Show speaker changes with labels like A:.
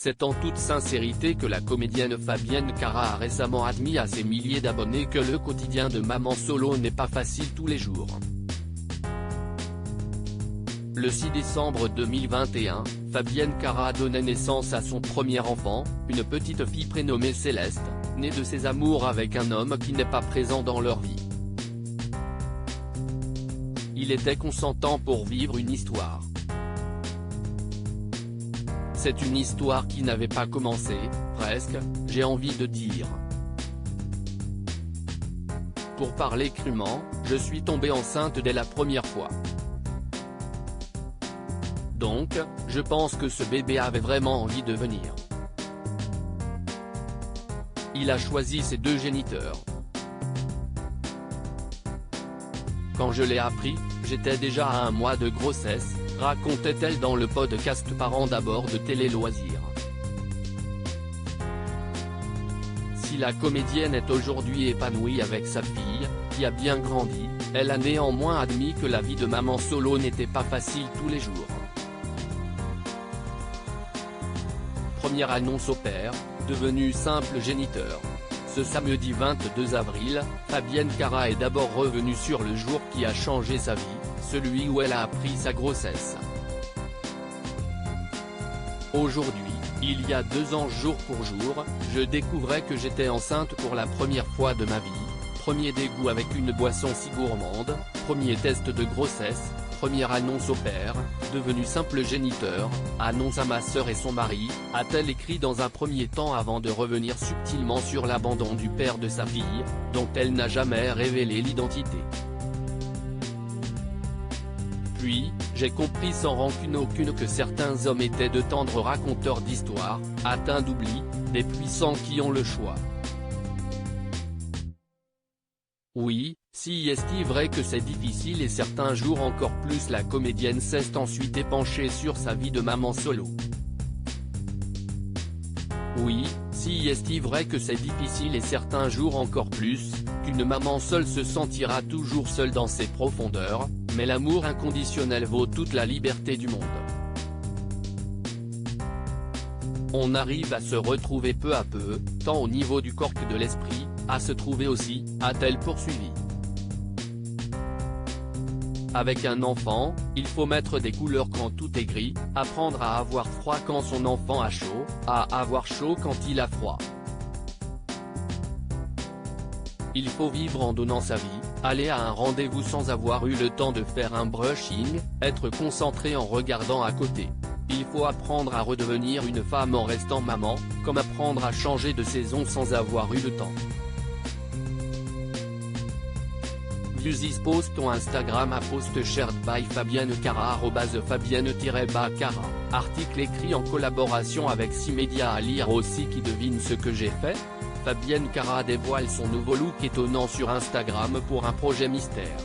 A: C'est en toute sincérité que la comédienne Fabienne Cara a récemment admis à ses milliers d'abonnés que le quotidien de maman solo n'est pas facile tous les jours. Le 6 décembre 2021, Fabienne Cara donnait naissance à son premier enfant, une petite fille prénommée Céleste, née de ses amours avec un homme qui n'est pas présent dans leur vie. Il était consentant pour vivre une histoire. C'est une histoire qui n'avait pas commencé, presque, j'ai envie de dire. Pour parler crûment, je suis tombée enceinte dès la première fois. Donc, je pense que ce bébé avait vraiment envie de venir. Il a choisi ses deux géniteurs. Quand je l'ai appris, j'étais déjà à 1 mois de grossesse, racontait-elle dans le podcast Parents d'abord de Télé Loisirs. Si la comédienne est aujourd'hui épanouie avec sa fille, qui a bien grandi, elle a néanmoins admis que la vie de maman solo n'était pas facile tous les jours. Première annonce au père, devenu simple géniteur. Ce samedi 22 avril, Fabienne Cara est d'abord revenue sur le jour qui a changé sa vie, celui où elle a appris sa grossesse. Aujourd'hui, il y a 2 ans jour pour jour, je découvrais que j'étais enceinte pour la première fois de ma vie, premier dégoût avec une boisson si gourmande, premier test de grossesse, première annonce au père, devenu simple géniteur, annonce à ma sœur et son mari, a-t-elle écrit dans un premier temps avant de revenir subtilement sur l'abandon du père de sa fille, dont elle n'a jamais révélé l'identité. Puis, j'ai compris sans rancune aucune que certains hommes étaient de tendres raconteurs d'histoires, atteints d'oubli, des puissants qui ont le choix. Oui, si est-il vrai que c'est difficile et certains jours encore plus. La comédienne s'est ensuite épanchée sur sa vie de maman solo. Oui, si est-il vrai que c'est difficile et certains jours encore plus, qu'une maman seule se sentira toujours seule dans ses profondeurs, mais l'amour inconditionnel vaut toute la liberté du monde. On arrive à se retrouver peu à peu, tant au niveau du corps que de l'esprit, à se trouver aussi, a-t-elle poursuivi. Avec un enfant, il faut mettre des couleurs quand tout est gris, apprendre à avoir froid quand son enfant a chaud, à avoir chaud quand il a froid. Il faut vivre en donnant sa vie, aller à un rendez-vous sans avoir eu le temps de faire un brushing, être concentré en regardant à côté. Il faut apprendre à redevenir une femme en restant maman, comme apprendre à changer de saison sans avoir eu le temps. Views is post on Instagram à post shared by Fabienne Cara @Fabienne-Cara, article écrit en collaboration avec 6 médias à lire aussi. Qui devine ce que j'ai fait? Fabienne Cara dévoile son nouveau look étonnant sur Instagram pour un projet mystère.